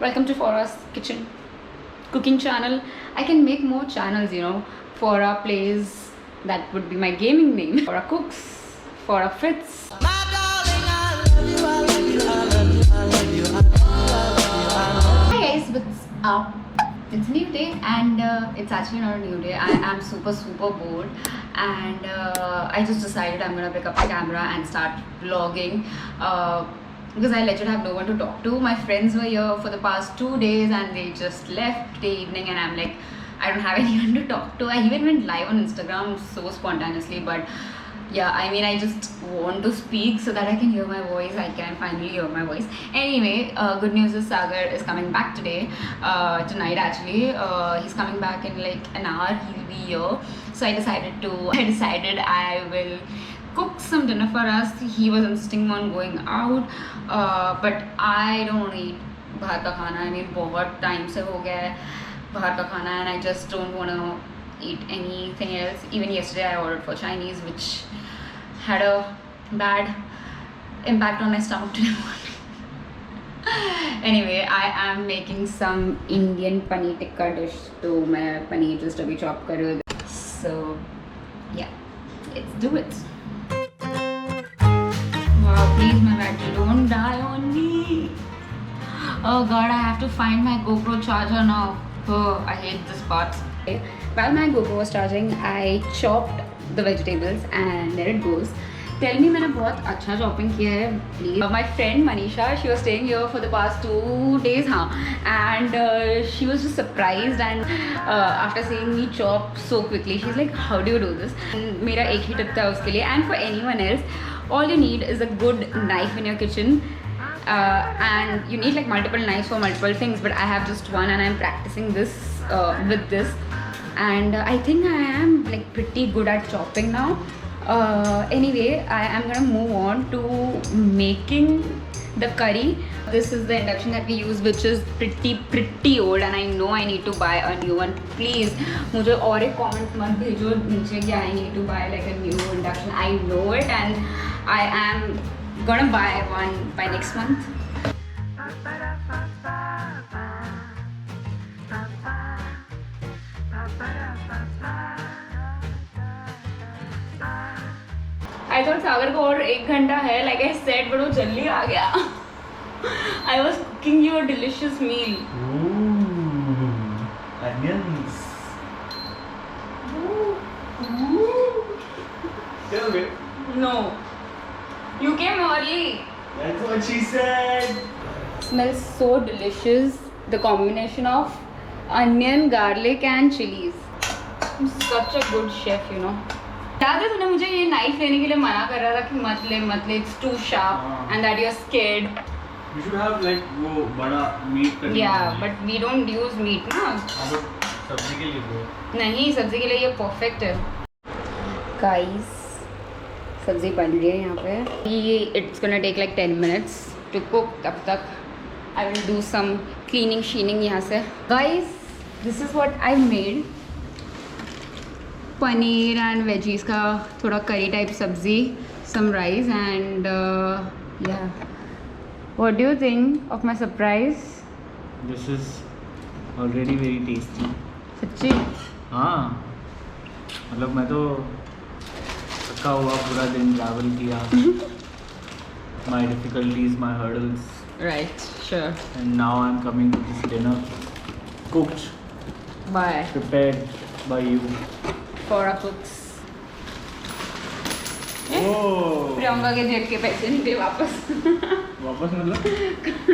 Welcome to Fora's Kitchen cooking channel. I can make more channels, you know. Fora plays, that would be my gaming name. Fora cooks, Fora Fritz. Hi guys, what's up? It's a new day and it's actually not a new day. I am super bored and I just decided I'm gonna pick up the camera and start vlogging because I legit have no one to talk to. My friends were here for the past 2 days and they just left the evening and I'm like, I don't have anyone to talk to. I even went live on Instagram so spontaneously, but yeah, I mean, I just want to speak so that I can hear my voice. I can finally hear my voice. Anyway, good news is Sagar is coming back today, tonight actually. He's coming back in like an hour. He'll be here. So I decided I will cook some dinner for us. He was insisting on going out, but I don't want to eat bahar ka khana. I mean, बहुत time से हो गया है bahar ka khana, and I just don't want to eat anything else. Even yesterday I ordered for Chinese, which had a bad impact on my stomach today morning. Anyway, I am making some Indian paneer tikka dish. So मैं paneer just अभी chop कर रही हूँ. So yeah, let's do it. Wow, please my battery don't die on me. Oh god, I have to find my GoPro charger now. Oh, I hate this part. While my GoPro was charging, I chopped the vegetables and there it goes. Tell me, मैंने बहुत अच्छा chopping किया है, please. My friend Manisha, she was staying here for the past 2 days, हाँ, and she was just surprised and after seeing me chop so quickly, she's like, how do you do this? And मेरा एक ही tip था उसके लिए. And for anyone else, all you need is a good knife in your kitchen. And you need like multiple knives for multiple things, but I have just one and I'm practicing this with this, and I think I am like pretty good at chopping now. Anyway, I am gonna move on to making the curry. This is the induction that we use, which is pretty old, and I know I need to buy a new one. Please मुझे और एक comment मत भेजो नीचे कि I need to buy like a new induction. I know it and I am gonna buy one by next month. I thought सागर को और 1 घंटा है, like I said, but वो जल्दी आ गया. I was cooking you a delicious meal. Ooh, onions. Tell me. No, you came early. That's what she said. Smells so delicious. The combination of onion, garlic and chilies. I'm such a good chef, you know. याद है तूने मुझे ये knife लेने के लिए मना कर रहा था कि मत ले, it's too sharp and that you're scared. You should have like वो बड़ा meat cutting. Yeah, but we don't use meat ना. but सब्जी के लिए वो. नहीं, सब्जी के लिए ये perfect है. Guys, सब्जी बन रही है यहाँ पे. It's gonna take like 10 minutes to cook. तब तक I will do some cleaning यहाँ से. Guys, this is what I made. Paneer and veggies का थोड़ा करी टाइप सब्जी, some rice and yeah. What do you think of my surprise? This is already very tasty. सच्ची? हाँ, मतलब मैं तो थका हुआ पूरा दिन ट्रैवल किया. My difficulties, my hurdles. Right, sure. And now I'm coming to this dinner cooked, Bye. prepared by you. For our cooks. Oh. Priyanka के जेब के पैसे नहीं दे वापस. वापस मतलब?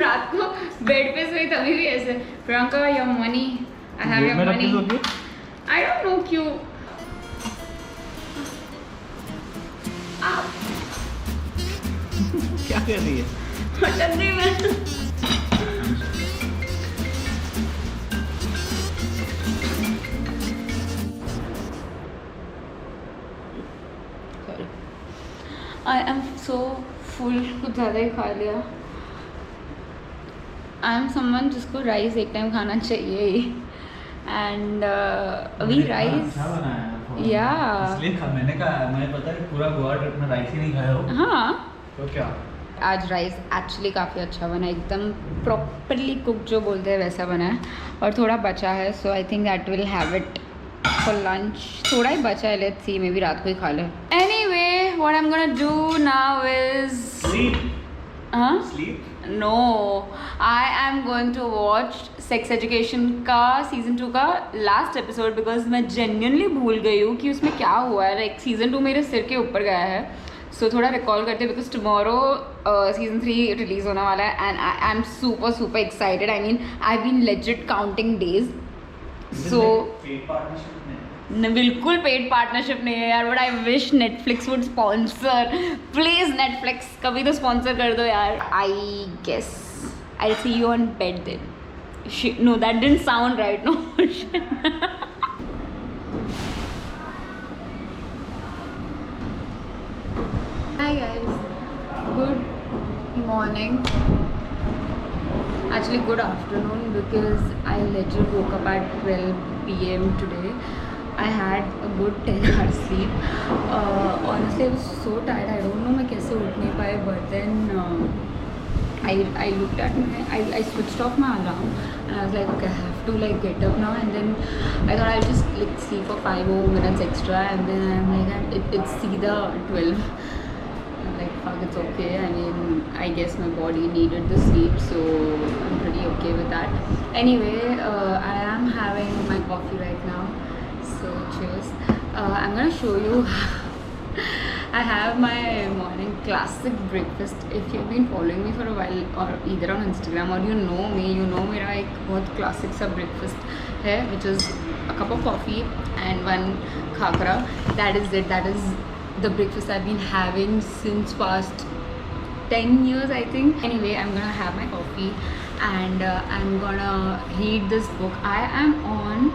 रात को बेड पे सोई तभी भी ऐसे, Priyanka your money, I have your money. I don't know क्यों. क्या कर रही है? मटन नहीं मैं. I am so full, कुछ ज़्यादा ही खा लिया. I am someone जिसको राइस एक टाइम खाना चाहिए ही. And अभी राइस. Yeah. इसलिए मैंने कहा, मैं पता है पूरा गोवा ट्रिप में राइस ही नहीं खाया हो. हाँ. तो क्या? आज राइस एक्चुअली काफ़ी अच्छा बना है, एकदम प्रॉपरली कुक जो बोलते हैं वैसा बना है, और थोड़ा बचा है, so I think that will have it for lunch. थोड़ा ही बचा है, लेट्स सी, मे बी रात को ही खा ले. Anyway, what I am gonna do now is Sleep? No, I am going to watch Sex Education का सीज़न 2 का लास्ट एपिसोड, बिकॉज मैं जेन्युइनली भूल गई हूँ कि उसमें क्या हुआ है. लाइक सीज़न 2 मेरे सिर के ऊपर गया है, सो थोड़ा रिकॉल करते हैं, बिकॉज टुमारो सीज़न 3 रिलीज़ होने वाला है, and I am super excited. I mean I been legit counting days. So बिल्कुल पेड पार्टनरशिप नहीं है यार, but I wish Netflix would sponsor. Please Netflix कभी तो स्पॉन्सर कर दो यार. I guess I see you on bed then. No, that didn't sound right. No. Hi guys, good morning. Actually good afternoon, because I legit woke up at 12 PM today. I had a good 10 hours sleep. Honestly, I was so tired. I don't know मैं कैसे उठ नहीं पाए, but then I looked at I switched off my alarm, and I was like, okay, I have to like get up now. And then I thought I'll just like sleep for 5 more minutes extra, and then I'm like, it's either 12. I'm like, fuck, it's okay. I mean, I guess my body needed the sleep, so I'm pretty okay with that. Anyway, I am having my coffee right now, so cheers. I'm gonna show you. I have my morning classic breakfast. If you've been following me for a while, or either on Instagram, or you know me, you know मेरा एक बहुत classic सा breakfast है, which is a cup of coffee and one khakra. That is it. That is the breakfast I've been having since past 10 years, I think. Anyway, I'm gonna have my coffee, and I'm gonna read this book. I am on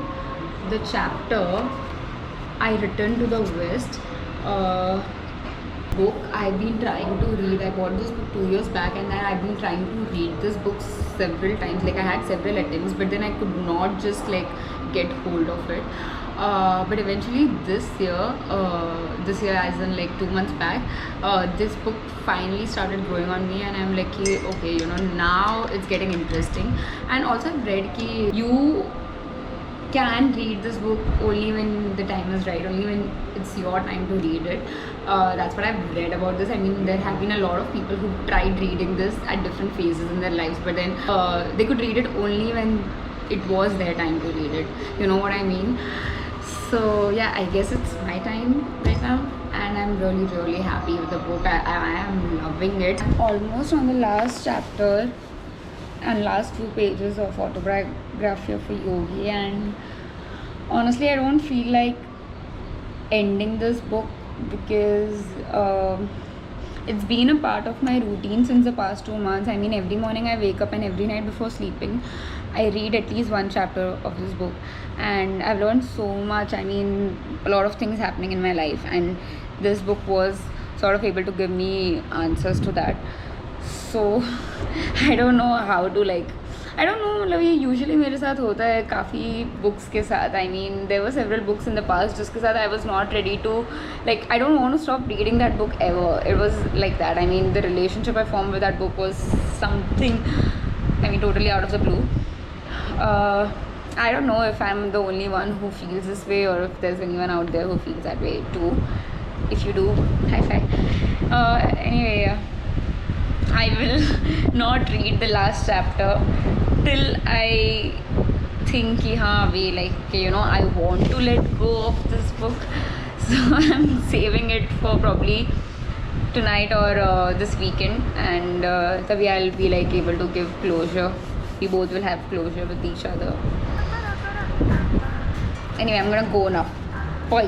the chapter I Return to the West book. I've been trying to read. I bought this book 2 years back, and then I've been trying to read this book several times. Like I had several attempts, but then I could not just like get hold of it. But eventually this year as in like 2 months back, this book finally started growing on me, and I'm like, okay, you know, now it's getting interesting. And also I've read ki you can read this book only when the time is right, only when it's your time to read it. That's what I've read about this. I mean, there have been a lot of people who tried reading this at different phases in their lives, but then they could read it only when it was their time to read it. You know what I mean? So yeah, I guess it's my time right now, and I'm really happy with the book. I am loving it. I'm almost on the last chapter and last few pages of autobiography of a yogi, and honestly I don't feel like ending this book, because it's been a part of my routine since the past 2 months. I mean, every morning I wake up, and every night before sleeping I read at least one chapter of this book, and I've learned so much. I mean, a lot of things happening in my life, and this book was sort of able to give me answers to that. So I don't know how to like, I don't know, मतलब ये usually मेरे साथ होता है काफ़ी books के साथ. I mean there were several books in the past जिसके साथ I was not ready to like, I don't want to stop reading that book ever. It was like that. I mean the relationship I form with that book was something, I mean totally out of the blue. I don't know if I'm the only one who feels this way, or if there's anyone out there who feels that way too. If you do, high five. Anyway, I will not read the last chapter till I think कि हाँ अभी like, you know, I want to let go of this book. So I'm saving it for probably tonight or this weekend, and तभी I'll be like able to give closure. We both will have closure with each other. Anyway, I'm gonna go now. Bye.